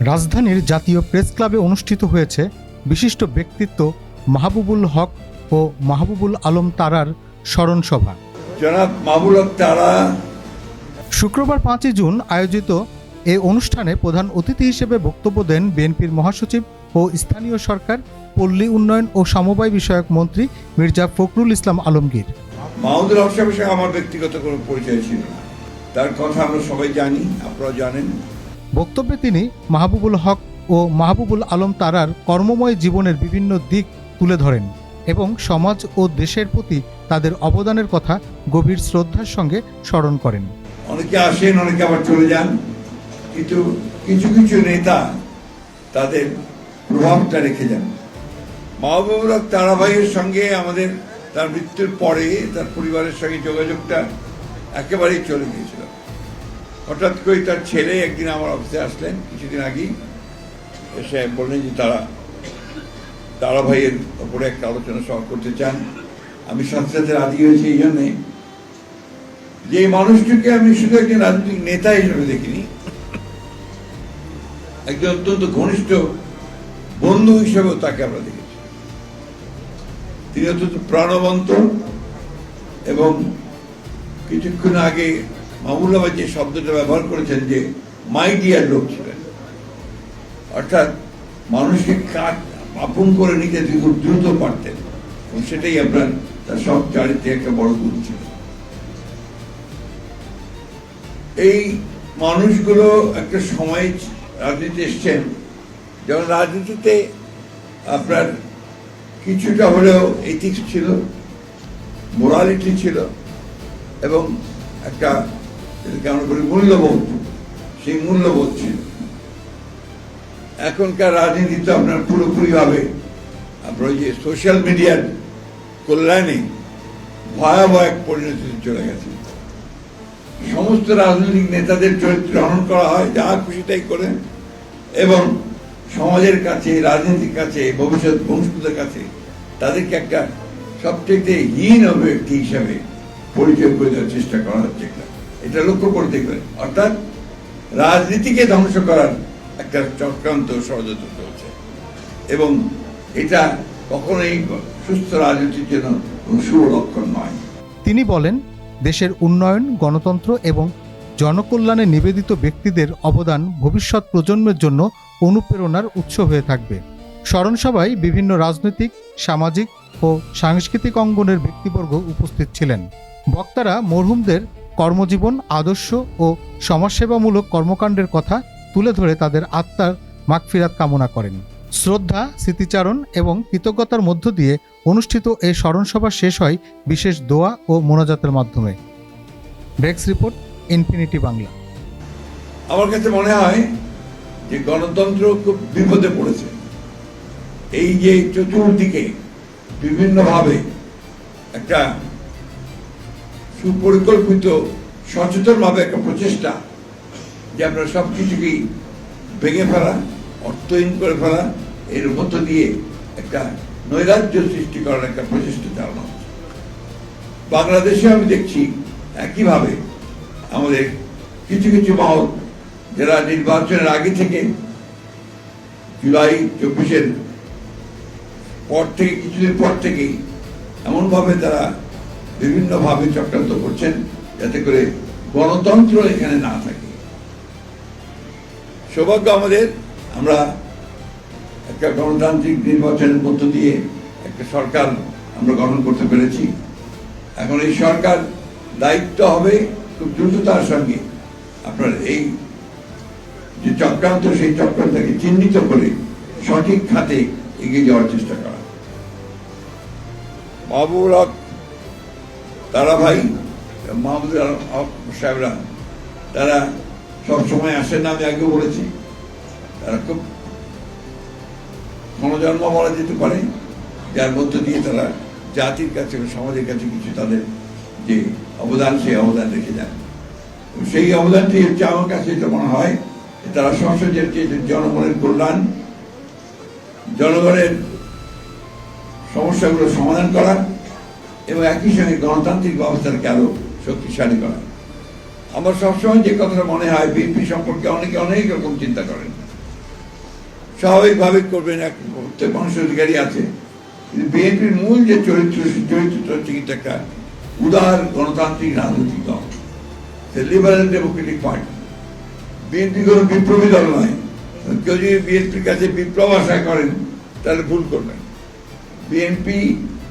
রাজধানীর জাতীয় প্রেস ক্লাবে অনুষ্ঠিত হয়েছে বিশিষ্ট ব্যক্তিত্ব মাহবুবুল হক ও মাহবুবুল আলম তারার স্মরণ সভা। জনাব মাহবুবুল হক তারা। শুক্রবার 5 জুন আয়োজিত এ অনুষ্ঠানে প্রধান অতিথি হিসেবে বক্তব্য দেন বিএনপির মহাসচিব ও স্থানীয় সরকার, পল্লী উন্নয়ন ও সমবায় বিষয়ক মন্ত্রী মির্জা ফখরুল ইসলাম আলমগীর। মাহবুবুল হক সাহেবের সঙ্গে আমার ব্যক্তিগত কোনো পরিচয় ছিল না, তার কথা আমরা সবাই জানি, আপনারা জানেন। বক্তব্যে তিনি মাহবুবুল হক ও মাহবুবুল আলম তারার কর্মময় জীবনের বিভিন্ন দিক তুলে ধরেন এবং সমাজ ও দেশের প্রতি তাদের অবদানের কথা গভীর শ্রদ্ধার সঙ্গে স্মরণ করেন। অনেকে আসেন, অনেকে আবার চলে যান, কিন্তু কিছু কিছু নেতা তাদের প্রভাবটা রেখে যান। মাহবুবুল হক তারা ভাইয়ের সঙ্গে আমাদের তার মৃত্যুর পরে তার পরিবারের সঙ্গে যোগাযোগটা একেবারেই চলে গিয়েছিল। হঠাৎ করে তার ছেলে একদিন আমার অফিসে আসলেন কিছুদিন আগেই, এসে বললেন যে তারা ভাইয়ের ওপরে একটা আলোচনা সভা করতে চান। আমি সাথে সাথে রাজি হয়েছি এই জন্যে যে এই মানুষটিকে আমি শুধু একজন রাজনৈতিক নেতা হিসেবে দেখিনি, একজন অত্যন্ত ঘনিষ্ঠ বন্ধু হিসেবেও তাকে আমরা দেখেছি। তিনি অত্যন্ত প্রাণবন্ত এবং কিছুক্ষণ আগে মাহবুবুল ভাই যে শব্দটা ব্যবহার করেছেন যে মাই ডিয়ার লোক ছিলেন, অর্থাৎ মানুষকে আপন করে নিতে খুব দ্রুত পারতেন এবং সেটাই আপনার তার সব চারিত্রে একটা বড় গুণ ছিল। এই মানুষগুলো একটা সময় রাজনীতি এসছেন যখন রাজনীতিতে আপনার কিছুটা হলেও এথিক্স ছিল, মোরালিটি ছিল এবং একটা আমরা বলি মূল্যবোধ, সেই মূল্যবোধ ছিল। এখনকার রাজনীতি তো আপনার পুরোপুরিভাবে আপনার ওই যে সোশ্যাল মিডিয়ার কল্যাণে ভয়াবহ এক পরিণতিতে চলে গেছে। সমস্ত রাজনৈতিক নেতাদের চরিত্র হনন করা হয়, যা খুশি তাই করেন এবং সমাজের কাছে, রাজনীতির কাছে, ভবিষ্যৎ বংশধরদের কাছে তাদেরকে একটা সবচেয়ে হীন ব্যক্তি হিসাবে পরিচয় করে দেওয়ার চেষ্টা করা হচ্ছে। এটা লক্ষ্য করে দেখবেন, অর্থাৎ রাজনীতিকে ধ্বংস করার একটা চক্রান্ত ষড়যন্ত্র চলছে এবং এটা কখনোই সুস্থ রাজনীতির জন্য শুভ লক্ষণ নয়। তিনি বলেন, দেশের উন্নয়ন, গণতন্ত্র এবং জনকল্যাণে নিবেদিত ব্যক্তিদের অবদান ভবিষ্যৎ প্রজন্মের জন্য অনুপ্রেরণার উৎস হয়ে থাকবে। স্মরণসভায় বিভিন্ন রাজনৈতিক, সামাজিক ও সাংস্কৃতিক অঙ্গনের ব্যক্তিবর্গ উপস্থিত ছিলেন। বক্তারা মরহুমদের কর্মজীবন, আদর্শ ও সমাজসেবামূলক কর্মকাণ্ডের কথা তুলে ধরে তাদের আত্মার মাগফিরাত কামনা করেন। শ্রদ্ধা, স্মৃতিচারণ এবং কৃতজ্ঞতার মধ্য দিয়ে অনুষ্ঠিত এই স্মরণসভা শেষ হয় বিশেষ দোয়া ও মোনাজাতের মাধ্যমে। Desk report, infinity Bangla. আমার কাছে মনে হয় যে গণতন্ত্র খুব বিপদে পড়েছে। এই যে চতুর্দিকে বিভিন্নভাবে একটা সুপরিকল্পিত সচেতনভাবে একটা প্রচেষ্টা যে আপনারা সব কিছুকেই ভেঙে ফেলা, অর্থহীন করে ফেলা, এর মধ্য দিয়ে একটা নৈরাজ্য সৃষ্টি করার একটা প্রচেষ্টা চালানো হচ্ছে। বাংলাদেশে আমি দেখছি একইভাবে আমাদের কিছু কিছু মহল যারা নির্বাচনের আগে থেকে জুলাই 24-এর পর থেকে কিছুদিন পর থেকেই এমনভাবে তারা বিভিন্নভাবে চক্রান্ত করছেন যাতে করে গণতন্ত্র এখানে না থাকে। সৌভাগ্য আমাদের, আমরা একটা গণতান্ত্রিক নির্বাচনের মধ্য দিয়ে একটা সরকার আমরা গঠন করতে পেরেছি। এখন এই সরকার দায়িত্ব হবে খুব দ্রুততার সঙ্গে আপনার এই যে চক্রান্ত, সেই চক্রান্তকে চিহ্নিত করে সঠিক খাতে এগিয়ে যাওয়ার চেষ্টা করা। মাহবুবুল হক তারা ভাই, মাহবুবুল হক সাহেবরা, তারা সবসময় আসেন না, আমি আগেও বলেছি। তারা খুব ক্ষণজন্ম বলা যেতে পারে, যার মধ্য দিয়ে তারা জাতির কাছে, সমাজের কাছে কিছু তাদের যে অবদান, সেই অবদান রেখে যান। সেই অবদানটি হচ্ছে আমার কাছে এটা মনে হয় তারা সংসদের যে জনগণের কল্যাণ, জনগণের সমস্যাগুলো সমাধান করা এবং একই সঙ্গে গণতান্ত্রিক ব্যবস্থাকে আরো শক্তিশালী করা। আমার সবসময় যে কথাটা মনে হয়, বিএনপি সম্পর্কে অনেকে অনেক রকম চিন্তা করেন, স্বাভাবিকভাবে করবেন, এক প্রত্যেক মানুষের অধিকারী আছে। কিন্তু বিএনপির মূল যে চরিত্র হচ্ছে কিন্তু একটা উদার গণতান্ত্রিক রাজনৈতিক দল, লিবারেল ডেমোক্রেটিক পার্টি। বিএনপি কোনো বিপ্লবী দল নয়। কেউ যদি বিএনপির কাছে বিপ্লব আশা করেন তাহলে ভুল করবেন। বিএনপি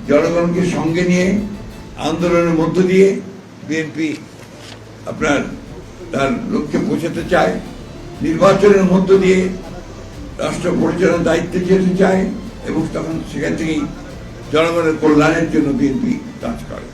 জনগণকে সঙ্গে নিয়ে আন্দোলনের মধ্য দিয়ে বিএনপি আপনার তার লক্ষ্যে পৌঁছাতে চায়, নির্বাচনের মধ্য দিয়ে রাষ্ট্র পরিচালনার দায়িত্বে যেতে চায় এবং তখন সেখান থেকেই জনগণের কল্যাণের জন্য বিএনপি কাজ করে।